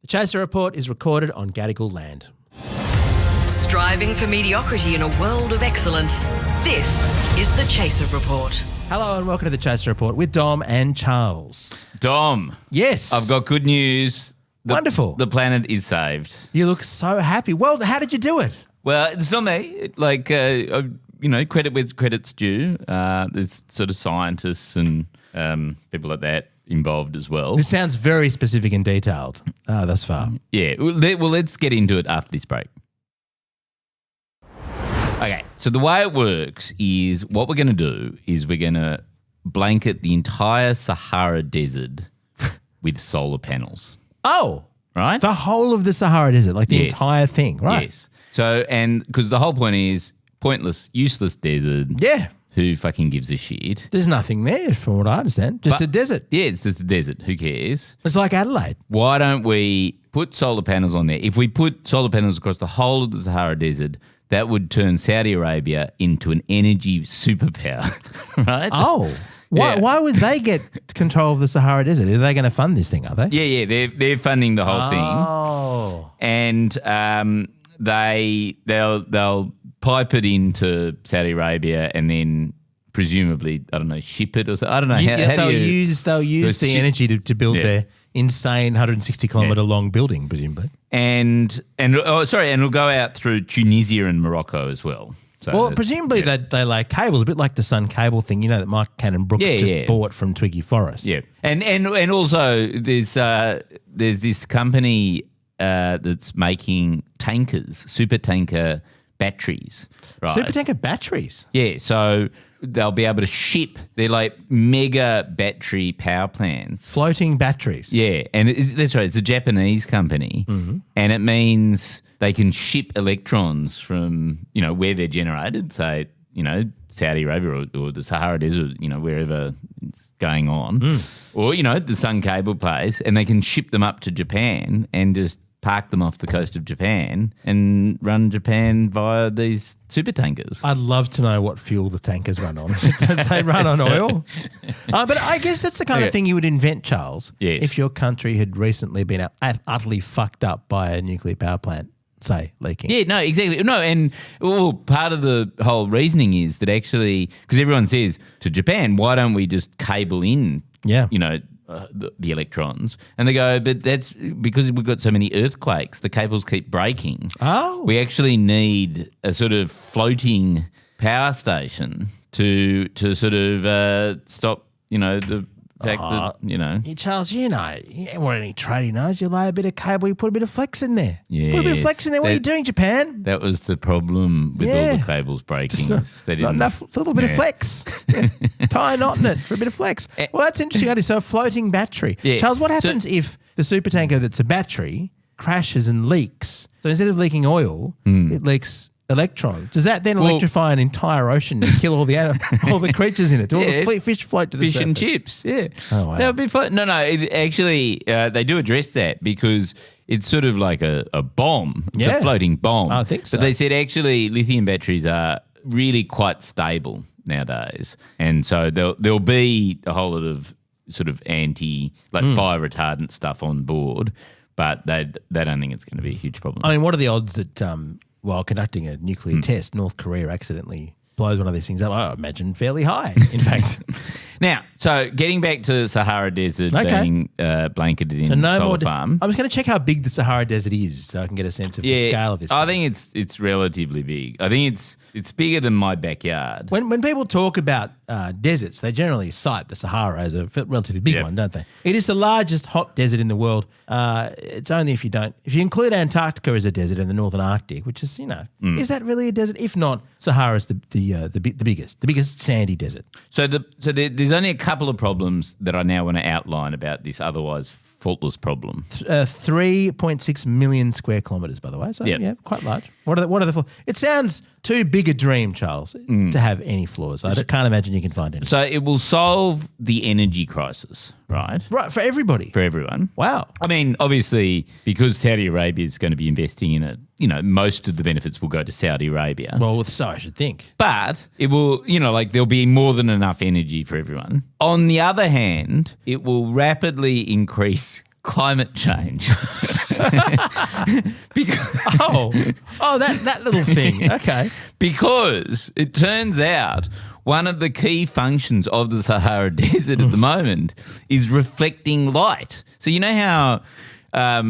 The Chaser Report is recorded on Gadigal land. Striving for mediocrity in a world of excellence. This is the Chaser Report. Hello and welcome to the Chaser Report with Dom and Charles. Dom. Yes. I've got good news. Wonderful. The planet is saved. You look so happy. Well, how did you do it? Well, it's not me. Credit where credit's due. There's sort of scientists and people like that involved as well. This sounds very specific and detailed thus far. Yeah. Well, let's get into it after this break. Okay, so the way it works is what we're going to do is we're going to blanket the entire Sahara Desert with solar panels. Oh. Right? The whole of the Sahara Desert, like the Yes. entire thing, right? Yes. So, and because the whole point is pointless, useless desert. Yeah. Who fucking gives a shit? There's nothing there from what I understand. Just a desert. Yeah, it's just a desert. Who cares? It's like Adelaide. Why don't we put solar panels on there? If we put solar panels across the whole of the Sahara Desert, that would turn Saudi Arabia into an energy superpower, right? Oh. Why would they get control of the Sahara Desert? Are they going to fund this thing, are they? Yeah. They're funding the whole thing. Oh. And they'll pipe it into Saudi Arabia and then presumably, I don't know, ship it or something. I don't know. They'll use the energy to build their insane 160 kilometre long building, presumably. And it'll go out through Tunisia and Morocco as well. So presumably they lay cables, a bit like the Sun Cable thing, you know, that Mike Cannon Brooks bought from Twiggy Forrest. Yeah, and also there's this company that's making tankers, super tanker batteries. Right? Super tanker batteries? Yeah, so they'll be able to ship, they're like mega battery power plants. Floating batteries? Yeah, and that's right, it's a Japanese company, and it means they can ship electrons from, where they're generated, say, Saudi Arabia or the Sahara Desert, wherever it's going on, or, the Sun Cable place, and they can ship them up to Japan and just park them off the coast of Japan and run Japan via these super tankers. I'd love to know what fuel the tankers run on. They run on oil? But I guess that's the kind of thing you would invent, Charles, if your country had recently been utterly fucked up by a nuclear power plant, say, leaking. Yeah, no, exactly. No, and part of the whole reasoning is that actually, because everyone says to Japan, why don't we just cable in, the electrons, and they go, but that's because we've got so many earthquakes, the cables keep breaking. Oh. We actually need a sort of floating power station to sort of stop, the fact that, Charles, you ain't want any tradie knows. You lay a bit of cable, you put a bit of flex in there. Yes, put a bit of flex in there. What are you doing, Japan? That was the problem with all the cables breaking. Not enough, a little bit of flex. Tie a knot in it for a bit of flex. Well, that's interesting idea. So a floating battery. Yeah. Charles, what happens if the supertanker that's a battery crashes and leaks? So instead of leaking oil, it leaks electrons. Does that then electrify an entire ocean and kill all the creatures in it? Do all the fish float to the surface? Fish and chips, yeah. Oh, wow. That would be fun. No, actually, they do address that because it's sort of like a bomb. It's a floating bomb. I think so. But they said actually lithium batteries are really quite stable nowadays. And so there'll be a whole lot of sort of fire retardant stuff on board, but they don't think it's going to be a huge problem. I mean, what are the odds that while conducting a nuclear test, North Korea accidentally blows one of these things up? I imagine fairly high, in fact. Now, so getting back to Sahara Desert being blanketed in solar farm. I was going to check how big the Sahara Desert is so I can get a sense of the scale of this. I think it's relatively big. I think it's bigger than my backyard. When people talk about deserts, they generally cite the Sahara as a relatively big one, don't they? It is the largest hot desert in the world. It's only if you include Antarctica as a desert in the Northern Arctic, which is, is that really a desert? If not, Sahara is the biggest sandy desert. So there's only a couple of problems that I now want to outline about this otherwise faultless problem. 3.6 million square kilometres, by the way. So, yeah, quite large. What are the flaws? It sounds too big a dream, Charles, to have any flaws. I can't imagine you can find any. So it will solve the energy crisis, right? Right, for everybody. For everyone. Wow. I mean, obviously, because Saudi Arabia is going to be investing in it, most of the benefits will go to Saudi Arabia. Well, so I should think. But it will, there'll be more than enough energy for everyone. On the other hand, it will rapidly increase climate change. That little thing. Okay. Because it turns out one of the key functions of the Sahara Desert at the moment is reflecting light. So you know how,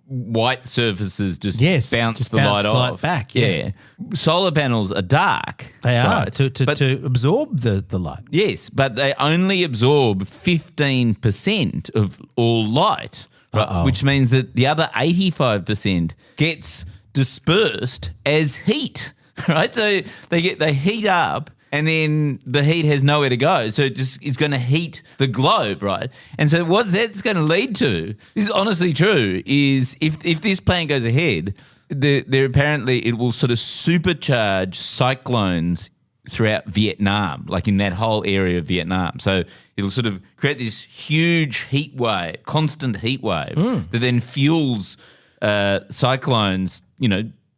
white surfaces just bounce the light off. Back, yeah. Solar panels are dark. They are right? to absorb the light. Yes, but they only absorb 15% of all light, right? Which means that the other 85% gets dispersed as heat, right? So they heat up. And then the heat has nowhere to go. So it just is going to heat the globe, right? And so what that's going to lead to, this is honestly true, is if this plan goes ahead, there apparently it will sort of supercharge cyclones throughout Vietnam, like in that whole area of Vietnam. So it'll sort of create this huge heat wave, constant heat wave that then fuels cyclones,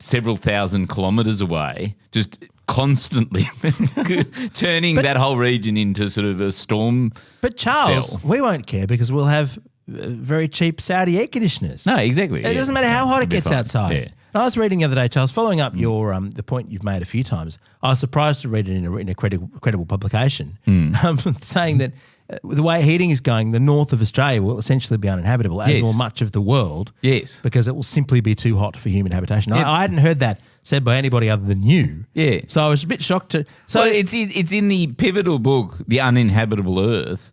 several thousand kilometres away, just constantly turning that whole region into sort of a storm. But Charles, cell. we won't care because we'll have very cheap Saudi air conditioners. No, exactly. It doesn't matter how hot it It'll be gets fine. outside. Yeah. And I was reading the other day, Charles, following up your the point you've made a few times. I was surprised to read it in a credible publication, saying that the way heating is going, the north of Australia will essentially be uninhabitable, as will much of the world. Yes. Because it will simply be too hot for human habitation. I hadn't heard that said by anybody other than you. Yeah. So I was a bit shocked to. So it's in the pivotal book, The Uninhabitable Earth,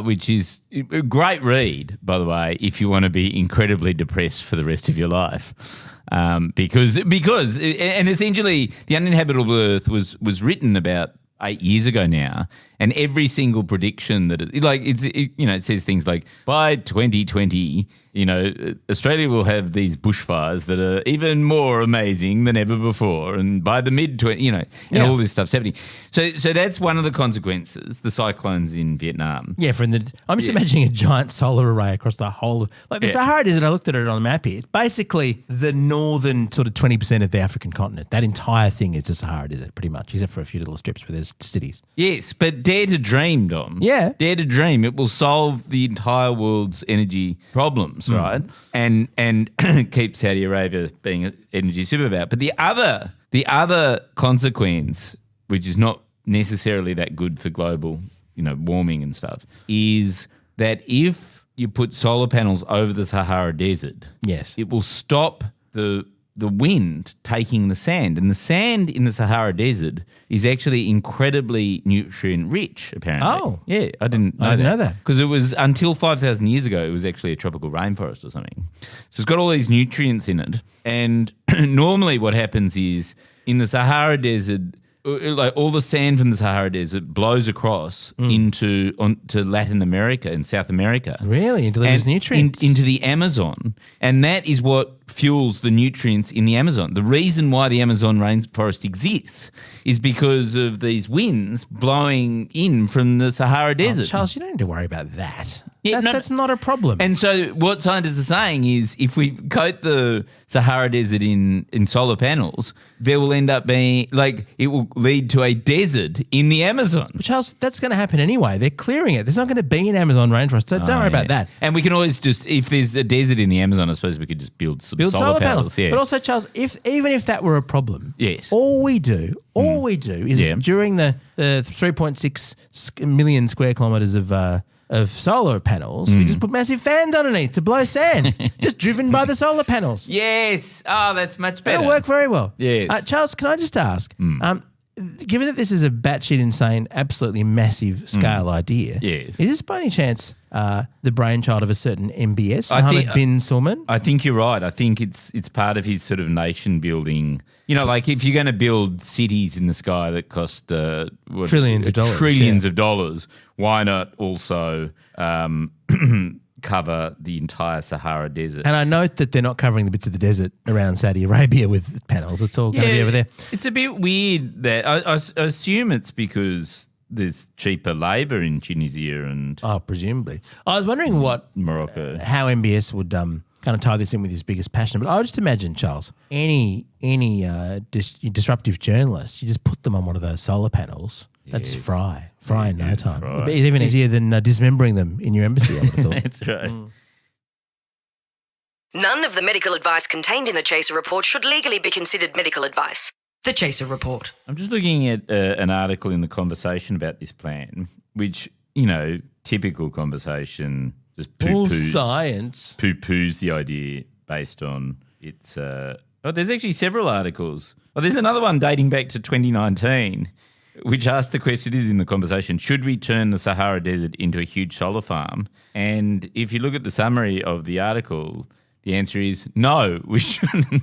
which is a great read, by the way, if you want to be incredibly depressed for the rest of your life. Because essentially The Uninhabitable Earth was written about 8 years ago now, and every single prediction it says things like by 2020, Australia will have these bushfires that are even more amazing than ever before, and by the all this stuff's happening. So that's one of the consequences, the cyclones in Vietnam. Yeah, I'm just imagining a giant solar array across the whole of the Sahara Desert. I looked at it on the map here. It's basically the northern sort of 20% of the African continent. That entire thing is the Sahara Desert, pretty much, except for a few little strips where there's cities. Yes, but dare to dream, Dom. Yeah. Dare to dream. It will solve the entire world's energy problems, right? And keep Saudi Arabia being an energy superpower. But the other consequence, which is not necessarily that good for global, warming and stuff, is that if you put solar panels over the Sahara Desert, yes, it will stop the wind taking the sand. And the sand in the Sahara Desert is actually incredibly nutrient rich, apparently. Oh. Yeah, I didn't know that. Because it was, until 5,000 years ago, it was actually a tropical rainforest or something. So it's got all these nutrients in it. And normally what happens is in the Sahara Desert, like all the sand from the Sahara Desert blows across onto Latin America and South America. Really? Into those nutrients? Into the Amazon. And that is what fuels the nutrients in the Amazon. The reason why the Amazon rainforest exists is because of these winds blowing in from the Sahara Desert. Charles, you don't need to worry about that. Yeah, that's not a problem. And so what scientists are saying is if we coat the Sahara Desert in solar panels, there will end up being, it will lead to a desert in the Amazon. But Charles, that's going to happen anyway. They're clearing it. There's not going to be an Amazon rainforest, so don't worry about that. And we can always just, if there's a desert in the Amazon, I suppose we could just build some solar panels. Yeah. But also, Charles, even if that were a problem, yes, all we do is during the 3.6 million square kilometres of solar panels, we just put massive fans underneath to blow sand, just driven by the solar panels. Yes. Oh, that's much better. It'll work very well. Yes. Charles, can I just ask, given that this is a batshit insane, absolutely massive scale idea, yes, is this by any chance the brainchild of a certain MBS, Mohammed bin Salman? I think you're right. I think it's part of his sort of nation building. If you're going to build cities in the sky that cost trillions of dollars, why not also cover the entire Sahara Desert? And I note that they're not covering the bits of the desert around Saudi Arabia with panels. It's all going to be over there. It's a bit weird that I assume it's because there's cheaper labour in Tunisia and presumably. I was wondering Morocco, how MBS would kind of tie this in with his biggest passion. But I would just imagine, Charles, any disruptive journalist, you just put them on one of those solar panels. That's fry in no time. It'd be even easier than dismembering them in your embassy, I would have thought. That's right. None of the medical advice contained in the Chaser Report should legally be considered medical advice. The Chaser Report. I'm just looking at an article in The Conversation about this plan, which, typical conversation, just All poo-poos. science. Poo-poos the idea based on its... there's actually several articles. There's another one dating back to 2019, which asked the question, this is in The Conversation, should we turn the Sahara Desert into a huge solar farm? And if you look at the summary of the article, the answer is no, we shouldn't.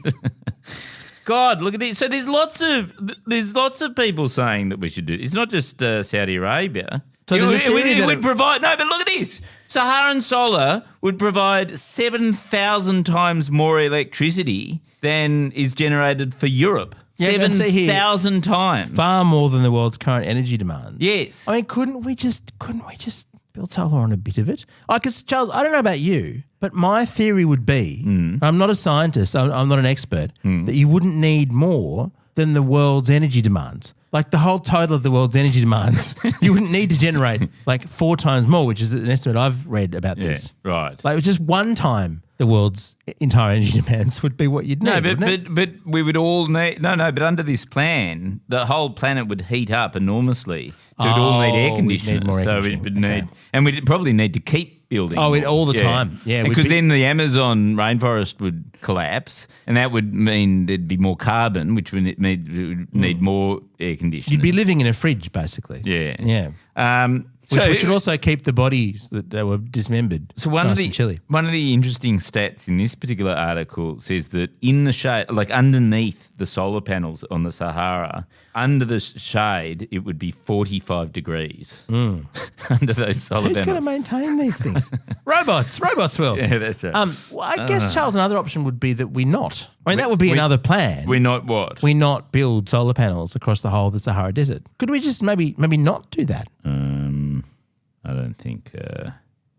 God, look at this. So there's lots of people saying that we should do it. It's not just Saudi Arabia. So it would provide, no, but look at this. Saharan solar would provide 7,000 times more electricity than is generated for Europe. Yeah, and see here, 7,000 times. Far more than the world's current energy demands. Yes. I mean, couldn't we just build solar on a bit of it? Because, Charles, I don't know about you, but my theory would be, I'm not a scientist, I'm not an expert, that you wouldn't need more than the world's energy demands. Like the whole total of the world's energy demands, you wouldn't need to generate like 4 times more, which is an estimate I've read about this. Right. Like just one time the world's entire energy demands would be what you'd need. But we would all need but under this plan, the whole planet would heat up enormously. So we'd all need air conditioners. More air so conditioning. we'd need, and we'd probably need to keep building. Oh, all the time. Yeah, because then the Amazon rainforest would collapse, and that would mean there'd be more carbon, which would need more air conditioning. You'd be living in a fridge, basically. Yeah. Yeah. Which would also keep the bodies that were dismembered nice and chilly. One of the interesting stats in this particular article says that in the shade, like underneath the solar panels on the Sahara, under the shade, it would be 45 degrees under those solar panels. Who's going to maintain these things? Robots will. Yeah, that's right. Well, I guess, Charles, another option would be that we not. I mean, that would be another plan. We not what? We not build solar panels across the whole of the Sahara Desert. Could we just maybe not do that? I don't think.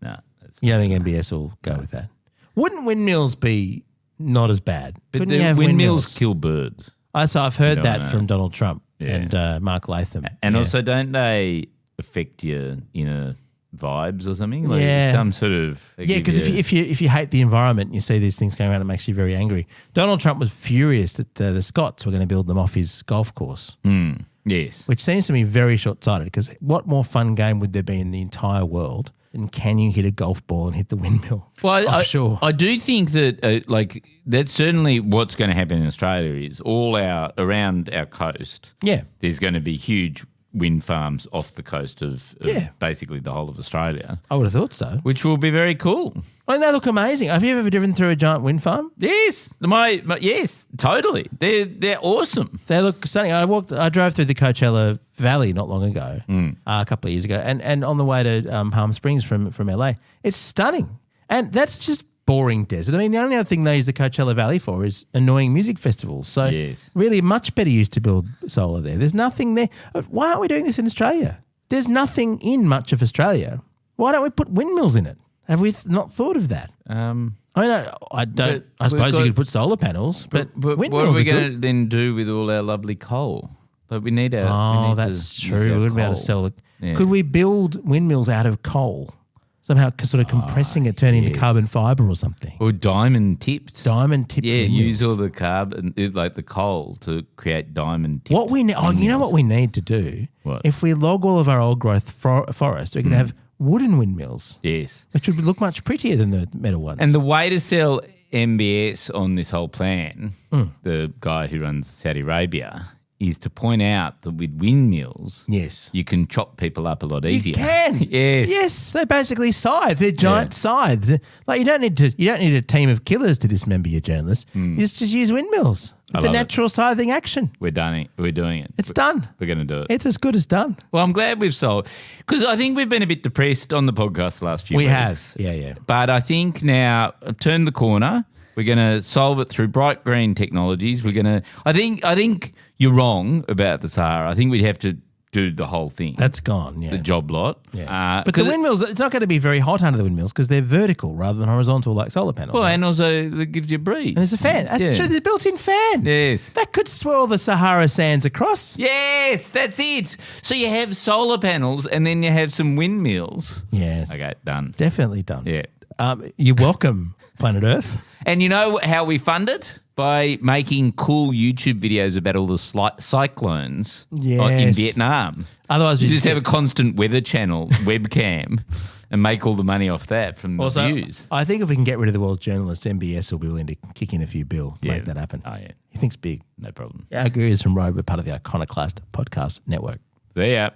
No. You don't think MBS will go with that? Wouldn't windmills be not as bad? But the windmills kill birds. So I've heard that from Donald Trump and Mark Latham. And also, don't they affect your inner vibes or something? Like Yeah. some sort of... Yeah, because if you hate the environment and you see these things going around, it makes you very angry. Donald Trump was furious that the Scots were going to build them off his golf course. Yes. Which seems to me very short-sighted because what more fun game would there be in the entire world than can you hit a golf ball and hit the windmill? Well, offshore? I do think that that's certainly what's going to happen in Australia is around our coast. Yeah. There's going to be huge wind farms off the coast of basically the whole of Australia. I would have thought so. Which will be very cool. I mean, they look amazing. Have you ever driven through a giant wind farm? Yes. Yes, totally. They're awesome. They look stunning. I drove through the Coachella Valley not long ago, a couple of years ago, and on the way to Palm Springs from LA. It's stunning. And that's just boring desert. I mean, the only other thing they use the Coachella Valley for is annoying music festivals. So really a much better use to build solar there. There's nothing there. Why aren't we doing this in Australia? There's nothing in much of Australia. Why don't we put windmills in it? Have we not thought of that? I mean, I don't. I suppose you could put solar panels, but windmills what are we going to to then do with all our lovely coal? Like we need our. Oh, we need that's to true. use our We wouldn't be able to coal. sell it. Yeah. Could we build windmills out of coal? Somehow sort of compressing it, turning into carbon fibre or something. Or diamond tipped. Diamond tipped windmills. Use all the carbon, like the coal, to create diamond tipped. What we need, you know what we need to do? What? If we log all of our old growth forest, we can have wooden windmills, Yes. which would look much prettier than the metal ones. And the way to sell MBS on this whole plan, the guy who runs Saudi Arabia, is to point out that with windmills, yes, you can chop people up a lot easier. you can. Yes. Yes, they're basically scythes. They're giant scythes. Like you don't need a team of killers to dismember your journalists. You just use windmills. With the love it. natural scything action. We're doing it. It's done. We're going to do it. It's as good as done. Well, I'm glad we've solved, because I think we've been a bit depressed on the podcast the last few weeks. We have. Yeah. But I think now I've turned the corner. We're going to solve it through bright green technologies. We're going to. I think you're wrong about the Sahara. I think we'd have to do the whole thing. That's gone, yeah. The job lot. Yeah. But the windmills, it's not going to be very hot under the windmills because they're vertical rather than horizontal like solar panels. Well, and also it gives you a breeze. And there's a fan. That's true. There's a built-in fan. Yes. That could swirl the Sahara sands across. Yes, that's it. So you have solar panels and then you have some windmills. Yes. Okay, done. Definitely done. Yeah. You're welcome, Planet Earth. And you know how we fund it? By making cool YouTube videos about all the cyclones in Yes. Vietnam. Otherwise, You just have a constant weather channel webcam and make all the money off that from the also, views. I think if we can get rid of the world's journalists, MBS will be willing to kick in a few bill, make that happen. Oh, yeah. He thinks big. No problem. Our gurus from Road, we're part of the Iconoclast Podcast Network. See ya.